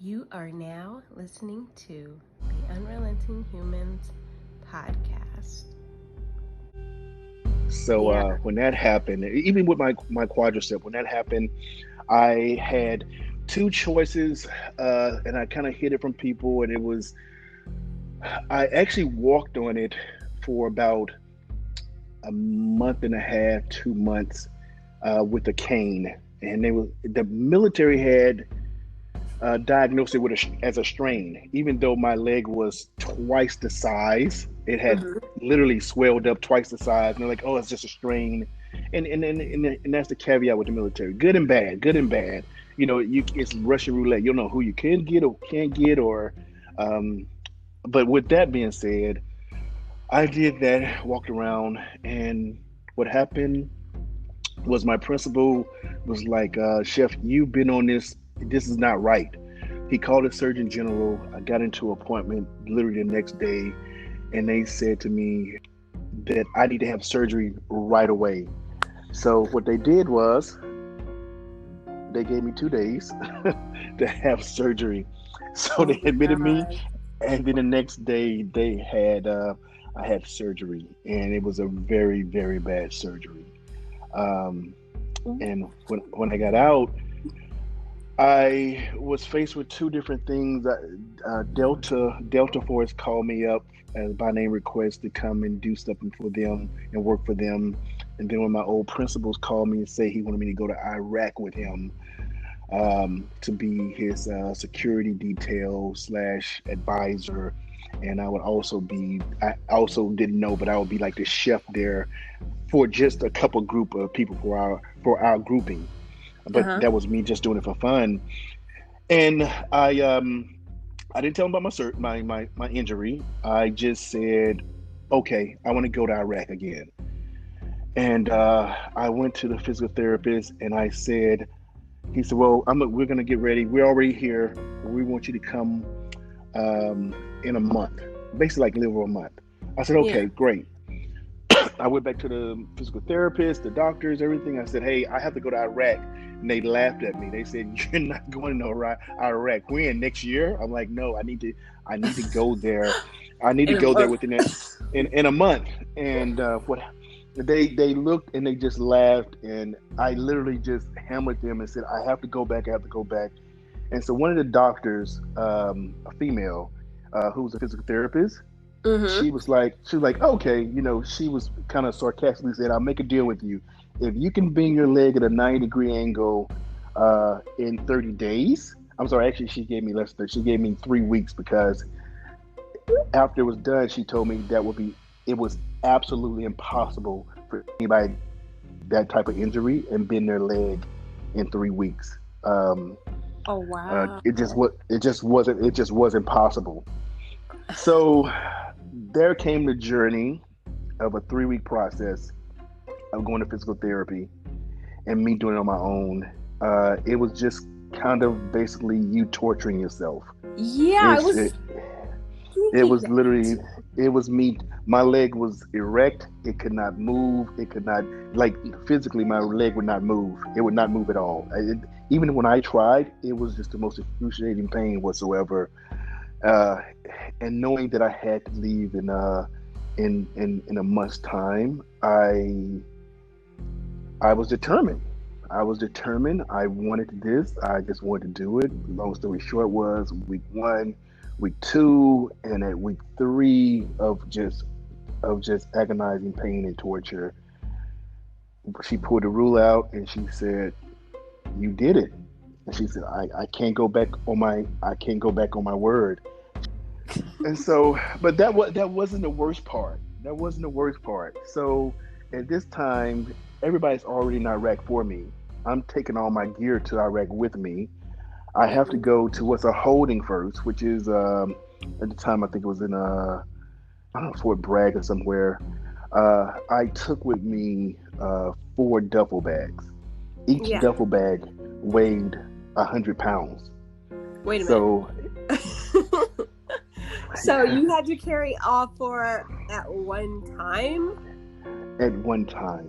You are now listening to the Unrelenting Humans podcast. So Yeah. when that happened, even with my quadricep, when that happened, I had two choices, and I kind of hid it from people. And it was I actually walked on it for about a month and a half, 2 months, with a cane, and the military had diagnosed it as a strain, even though my leg was twice the size. It had Mm-hmm. literally swelled up twice the size. And they're like, "Oh, it's just a strain," and that's the caveat with the military. Good and bad, good and bad. It's Russian roulette. You don't know who you can get or can't get, or. Um, but with that being said, I did that, walked around, and what happened was my principal was like, "Chef, you've been on this. This is not right." He called the Surgeon General. I got into an appointment literally the next day, and they said to me that I need to have surgery right away. So what they did was they gave me 2 days to have surgery. So Oh they my admitted me, God. and then the next day they had I had surgery, and it was a very very bad surgery. Um, and when I got out, I was faced with two different things. Delta Force called me up as by name request to come and do something for them and work for them. And then when my old principals called me and say he wanted me to go to Iraq with him, to be his security detail slash advisor. And I also didn't know, but I would be like the chef there for just a couple group of people for our grouping. But Uh-huh. that was me just doing it for fun. And I didn't tell him about my injury. I just said, okay, I want to go to Iraq again. And I went to the physical therapist and I said, he said, well, we're going to get ready. We're already here. We want you to come in a month, basically like live over a month. I said, Yeah. okay, great. I went back to the physical therapist, the doctors, everything. I said, hey, I have to go to Iraq. And they laughed at me. They said, you're not going to Iraq. When? Next year? I'm like, no, I need to go there. I need to In a go there month. within in a month. And what they looked and they just laughed. And I literally just hammered them and said, I have to go back. I have to go back. And so one of the doctors, a female, who was a physical therapist, Mm-hmm. she was like, okay, she was kind of sarcastically said, I'll make a deal with you. If you can bend your leg at a 90-degree angle in 30 days. I'm sorry, actually she gave me less than she gave me 3 weeks, because after it was done, she told me it was absolutely impossible for anybody that type of injury and bend their leg in 3 weeks. Oh wow. It just wasn't possible. So there came the journey of a 3 week process of going to physical therapy and me doing it on my own. It was just kind of basically you torturing yourself. Yeah, I It's was it, it thinking was that. literally it was me. My leg was erect. It could not move. It could not, like, physically my leg would not move. It would not move at all. Even when I tried, it was just the most excruciating pain whatsoever. Uh, and knowing that I had to leave in a month's time, I was determined. I was determined. I wanted this. I just wanted to do it. Long story short was week one, week two, and at week three of just agonizing pain and torture, she pulled the rule out and she said, "You did it." And she said, I can't go back on my word." And so, but that wasn't the worst part. That wasn't the worst part. So at this time, everybody's already in Iraq for me. I'm taking all my gear to Iraq with me. I have to Mhm. go to what's a holding first, which is at the time I think it was in I don't know, Fort Bragg or somewhere. I took with me 4 duffel bags. Each Yeah. duffel bag weighed 100 pounds. Wait a minute. So So you had to carry all four at one time? at one time,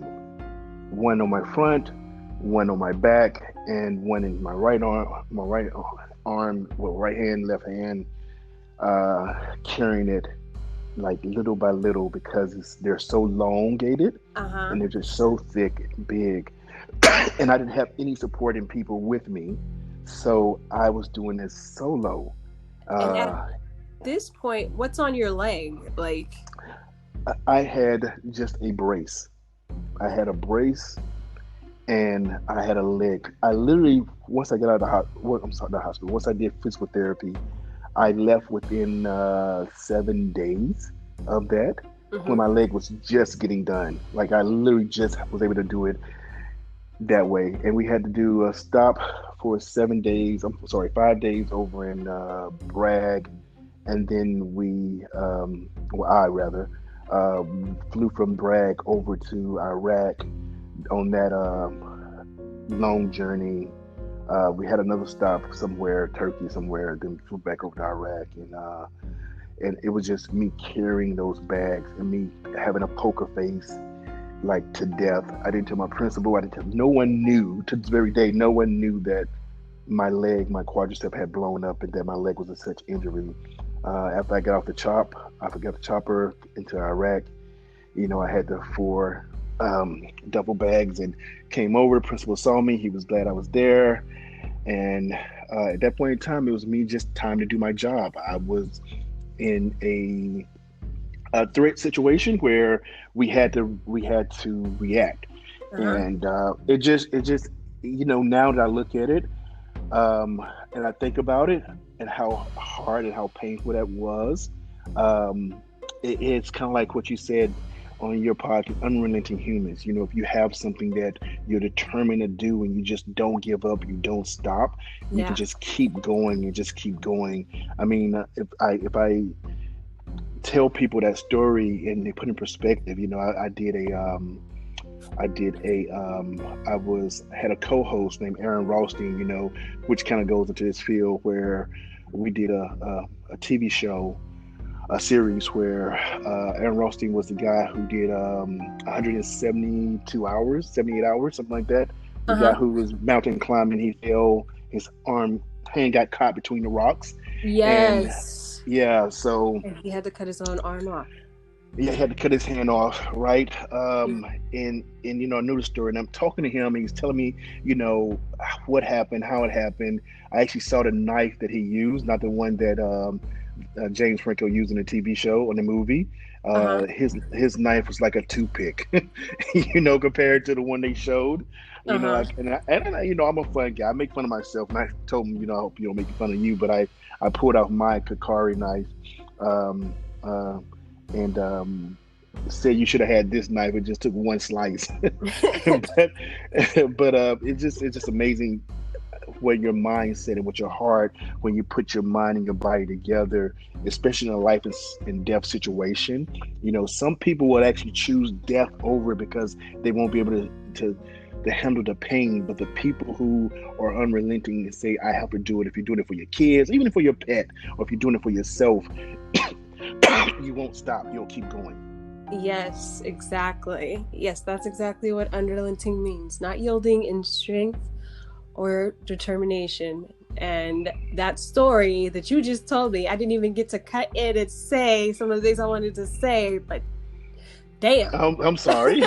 one on my front, one on my back, and one in my right arm, well, right hand, left hand, carrying it like little by little because they're so elongated Uh-huh. and they're just so thick and big. And I didn't have any supporting people with me, so I was doing this solo. And at Uh, this point, what's on your leg? Like, I had just a brace. I had a brace and I had a leg. I literally, once I got out of the hospital, I'm sorry, the hospital. Once I did physical therapy, I left within 7 days of that when mm-hmm. my leg was just getting done. Like I literally just was able to do it that way. And we had to do a stop for 7 days. I'm sorry, 5 days over in Bragg, and then well, I rather, flew from Bragg over to Iraq on that long journey. We had another stop somewhere, Turkey somewhere, then flew back over to Iraq, and it was just me carrying those bags and me having a poker face like to death. I didn't tell my principal. I didn't tell. No one knew to this very day. No one knew that my leg, my quadricep had blown up, and that my leg was in such injury. After I got off the I forgot the chopper into Iraq. I had the four duffel bags and came over. The principal saw me. He was glad I was there. And at that point in time, it was me just time to do my job. I was in a threat situation where we had to react, Uh-huh. and it just now that I look at it, and I think about it and how hard and how painful that was. Um, it's kind of like what you said on your podcast, Unrelenting Humans. If you have something that you're determined to do and you just don't give up, you don't stop, you can Yeah. just keep going and just keep going. I mean, if I tell people that story and they put in perspective, I was had a co-host named Aaron Rothstein, which kind of goes into this field where we did a TV show, a series where Aaron Rothstein was the guy who did 172 hours, 78 hours, something like that. The guy Uh-huh. who was mountain climbing, he fell, his hand got caught between the rocks, and Yes. yeah, so And he had to cut his own arm off. yeah, he had to cut his hand off, right? Mm. And I knew the story, and I'm talking to him, and he's telling me, you know, what happened, how it happened. I actually saw the knife that he used, not the one that James Franco used in the TV show or the movie. Uh-huh. His knife was like a toothpick, compared to the one they showed. Uh-huh. I'm a fun guy. I make fun of myself, and I told him, I hope you don't make fun of you, but I pulled out my Kakari knife. Um, uh, and said you should have had this knife. It just took one slice, but it's just amazing what your mindset and what your heart when you put your mind and your body together, especially in a life and death situation. Some people will actually choose death over it because they won't be able to handle the pain. But the people who are unrelenting and say, I have to do it, if you're doing it for your kids, even for your pet, or if you're doing it for yourself, you won't stop. You'll keep going. Yes, exactly. Yes, that's exactly what unrelenting means. Not yielding in strength or determination. And that story that you just told me, I didn't even get to cut in and say some of the things I wanted to say, but damn. I'm sorry.